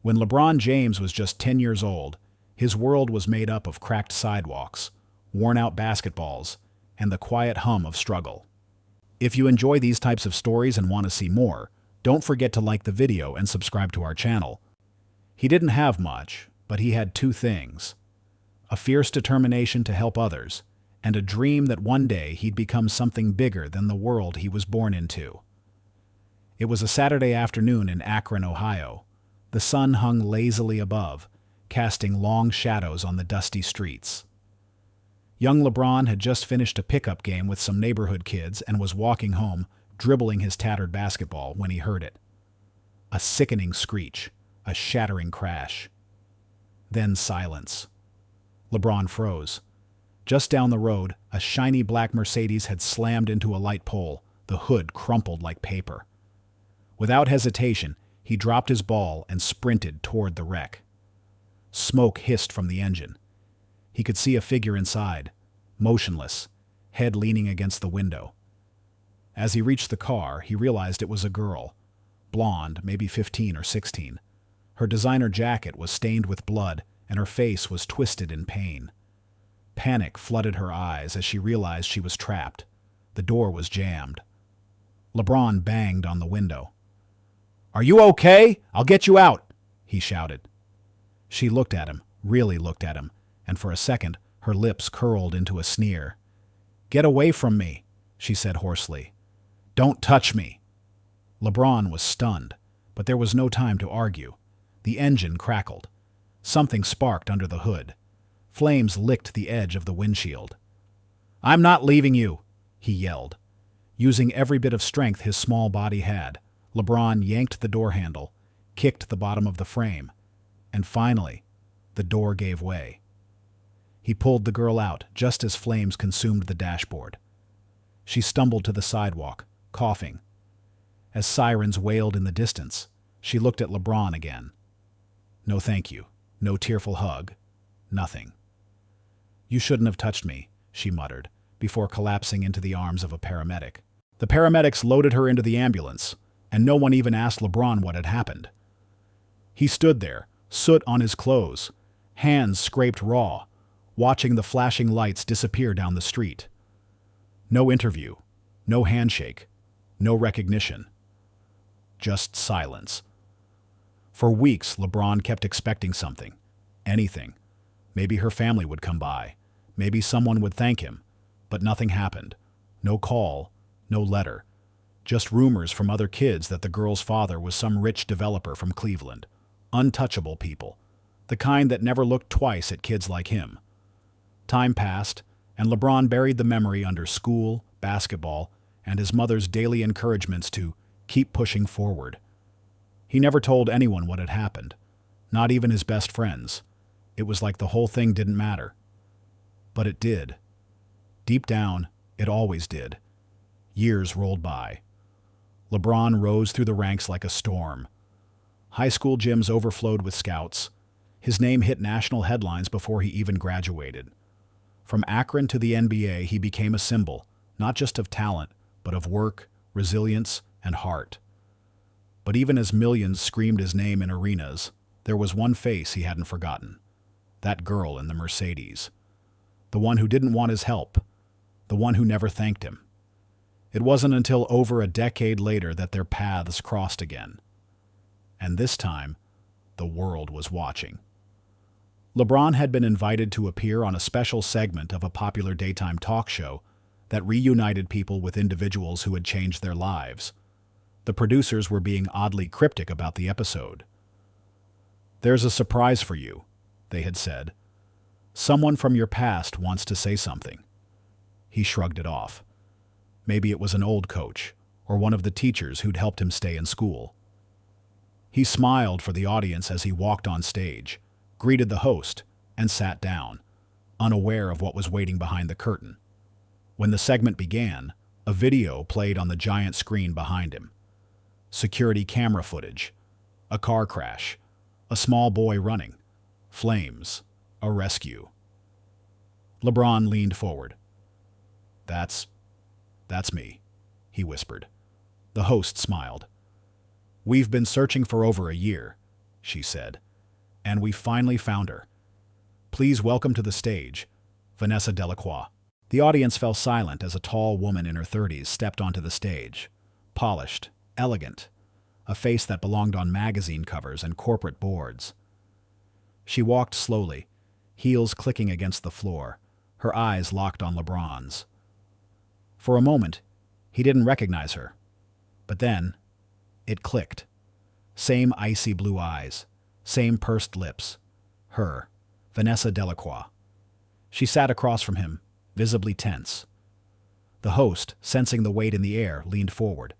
When LeBron James was just 10 years old, his world was made up of cracked sidewalks, worn-out basketballs, and the quiet hum of struggle. If you enjoy these types of stories and want to see more, don't forget to like the video and subscribe to our channel. He didn't have much, but he had two things: a fierce determination to help others, and a dream that one day he'd become something bigger than the world he was born into. It was a Saturday afternoon in Akron, Ohio. The sun hung lazily above, casting long shadows on the dusty streets. Young LeBron had just finished a pickup game with some neighborhood kids and was walking home, dribbling his tattered basketball, when he heard it. A sickening screech, a shattering crash. Then silence. LeBron froze. Just down the road, a shiny black Mercedes had slammed into a light pole, the hood crumpled like paper. Without hesitation, he dropped his ball and sprinted toward the wreck. Smoke hissed from the engine. He could see a figure inside, motionless, head leaning against the window. As he reached the car, he realized it was a girl, blonde, maybe 15 or 16. Her designer jacket was stained with blood, and her face was twisted in pain. Panic flooded her eyes as she realized she was trapped. The door was jammed. LeBron banged on the window. "Are you okay? I'll get you out," he shouted. She looked at him, really looked at him, and for a second her lips curled into a sneer. "Get away from me," she said hoarsely. "Don't touch me." LeBron was stunned, but there was no time to argue. The engine crackled. Something sparked under the hood. Flames licked the edge of the windshield. "I'm not leaving you," he yelled. Using every bit of strength his small body had, LeBron yanked the door handle, kicked the bottom of the frame, and finally, the door gave way. He pulled the girl out just as flames consumed the dashboard. She stumbled to the sidewalk, coughing. As sirens wailed in the distance, she looked at LeBron again. No thank you, no tearful hug, nothing. "You shouldn't have touched me," she muttered, before collapsing into the arms of a paramedic. The paramedics loaded her into the ambulance, and no one even asked LeBron what had happened. He stood there, soot on his clothes, hands scraped raw, watching the flashing lights disappear down the street. No interview, no handshake, no recognition. Just silence. For weeks, LeBron kept expecting something, anything. Maybe her family would come by. Maybe someone would thank him. But nothing happened. No call, no letter. Just rumors from other kids that the girl's father was some rich developer from Cleveland. Untouchable people. The kind that never looked twice at kids like him. Time passed, and LeBron buried the memory under school, basketball, and his mother's daily encouragements to keep pushing forward. He never told anyone what had happened, not even his best friends. It was like the whole thing didn't matter. But it did. Deep down, it always did. Years rolled by. LeBron rose through the ranks like a storm. High school gyms overflowed with scouts. His name hit national headlines before he even graduated. From Akron to the NBA, he became a symbol, not just of talent, but of work, resilience, and heart. But even as millions screamed his name in arenas, there was one face he hadn't forgotten. That girl in the Mercedes. The one who didn't want his help. The one who never thanked him. It wasn't until over a decade later that their paths crossed again. And this time, the world was watching. LeBron had been invited to appear on a special segment of a popular daytime talk show that reunited people with individuals who had changed their lives. The producers were being oddly cryptic about the episode. "There's a surprise for you," they had said. "Someone from your past wants to say something." He shrugged it off. Maybe it was an old coach, or one of the teachers who'd helped him stay in school. He smiled for the audience as he walked on stage, greeted the host, and sat down, unaware of what was waiting behind the curtain. When the segment began, a video played on the giant screen behind him. Security camera footage, a car crash, a small boy running, flames, a rescue. LeBron leaned forward. That's me," he whispered. The host smiled. "We've been searching for over a year. she said. "And we finally found her. Please welcome to the stage, Vanessa Delacroix." The audience fell silent as a tall woman in her 30s stepped onto the stage. Polished, elegant, a face that belonged on magazine covers and corporate boards. She walked slowly, heels clicking against the floor, her eyes locked on LeBron's. For a moment, he didn't recognize her. But then, it clicked. Same icy blue eyes, same pursed lips. Her, Vanessa Delacroix. She sat across from him, visibly tense. The host, sensing the weight in the air, leaned forward.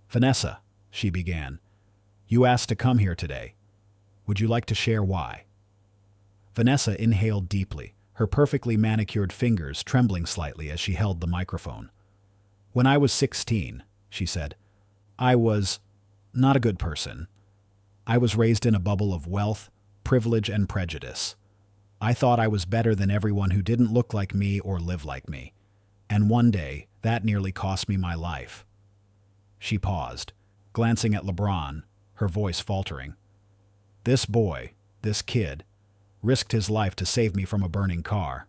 "Vanessa," she began, "you asked to come here today. Would you like to share why?" Vanessa inhaled deeply, her perfectly manicured fingers trembling slightly as she held the microphone. "When I was 16, she said, "I was not a good person. I was raised in a bubble of wealth, privilege, and prejudice. I thought I was better than everyone who didn't look like me or live like me. And one day, that nearly cost me my life." She paused, glancing at LeBron, her voice faltering. "This boy, this kid, risked his life to save me from a burning car.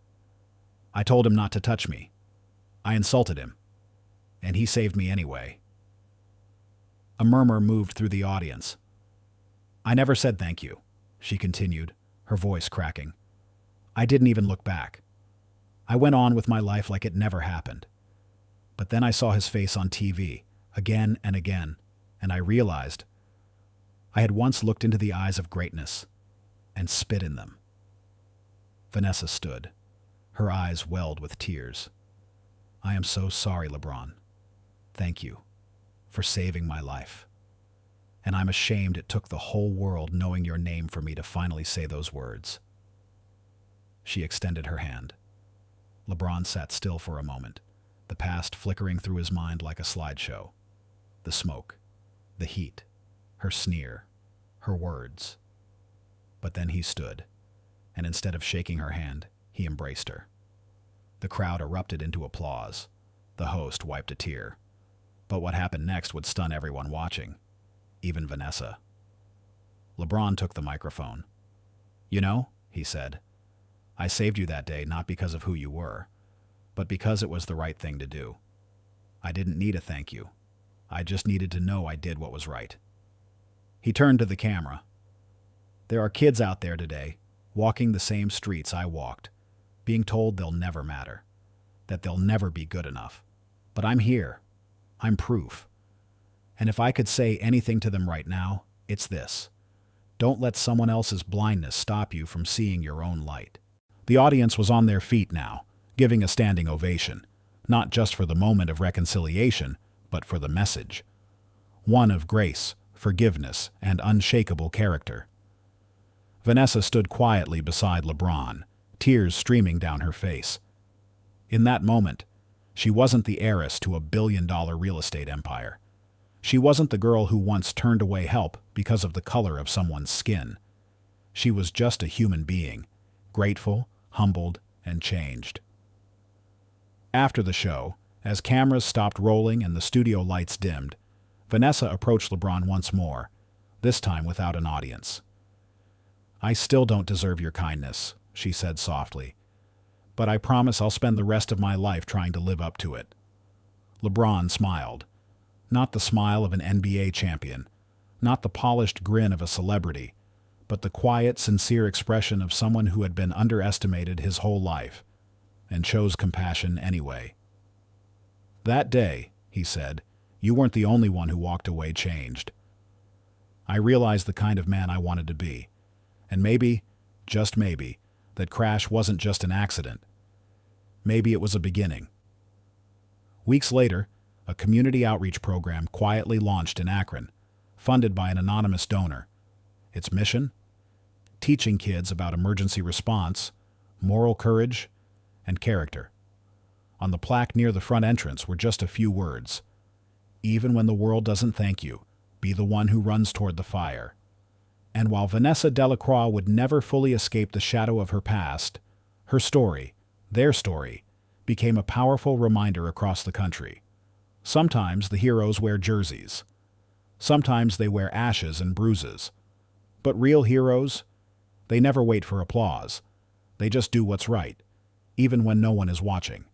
I told him not to touch me. I insulted him. And he saved me anyway." A murmur moved through the audience. "I never said thank you," she continued, her voice cracking. "I didn't even look back. I went on with my life like it never happened. But then I saw his face on TV, again and again, and I realized I had once looked into the eyes of greatness and spit in them." Vanessa stood, her eyes welled with tears. "I am so sorry, LeBron. Thank you for saving my life. And I'm ashamed it took the whole world knowing your name for me to finally say those words." She extended her hand. LeBron sat still for a moment, the past flickering through his mind like a slideshow. The smoke, the heat, her sneer, her words. But then he stood, and instead of shaking her hand, he embraced her. The crowd erupted into applause. The host wiped a tear. But what happened next would stun everyone watching, even Vanessa. LeBron took the microphone. "You know," he said, "I saved you that day not because of who you were, but because it was the right thing to do. I didn't need a thank you. I just needed to know I did what was right." He turned to the camera. "There are kids out there today, walking the same streets I walked, being told they'll never matter, that they'll never be good enough. But I'm here. I'm proof. And if I could say anything to them right now, it's this. Don't let someone else's blindness stop you from seeing your own light." The audience was on their feet now, giving a standing ovation, not just for the moment of reconciliation, but for the message. One of grace, forgiveness, and unshakable character. Vanessa stood quietly beside LeBron, tears streaming down her face. In that moment, she wasn't the heiress to a billion-dollar real estate empire. She wasn't the girl who once turned away help because of the color of someone's skin. She was just a human being, grateful, humbled, and changed. After the show, as cameras stopped rolling and the studio lights dimmed, Vanessa approached LeBron once more, this time without an audience. "I still don't deserve your kindness," she said softly, "but I promise I'll spend the rest of my life trying to live up to it." LeBron smiled. Not the smile of an NBA champion, not the polished grin of a celebrity, but the quiet, sincere expression of someone who had been underestimated his whole life, and chose compassion anyway. "That day," he said, "you weren't the only one who walked away changed. I realized the kind of man I wanted to be, and maybe, just maybe, that crash wasn't just an accident. Maybe it was a beginning." Weeks later, a community outreach program quietly launched in Akron, funded by an anonymous donor. Its mission? Teaching kids about emergency response, moral courage, and character. On the plaque near the front entrance were just a few words. "Even when the world doesn't thank you, be the one who runs toward the fire." And while Vanessa Delacroix would never fully escape the shadow of her past, her story, their story, became a powerful reminder across the country. Sometimes the heroes wear jerseys. Sometimes they wear ashes and bruises. But real heroes, they never wait for applause. They just do what's right, even when no one is watching.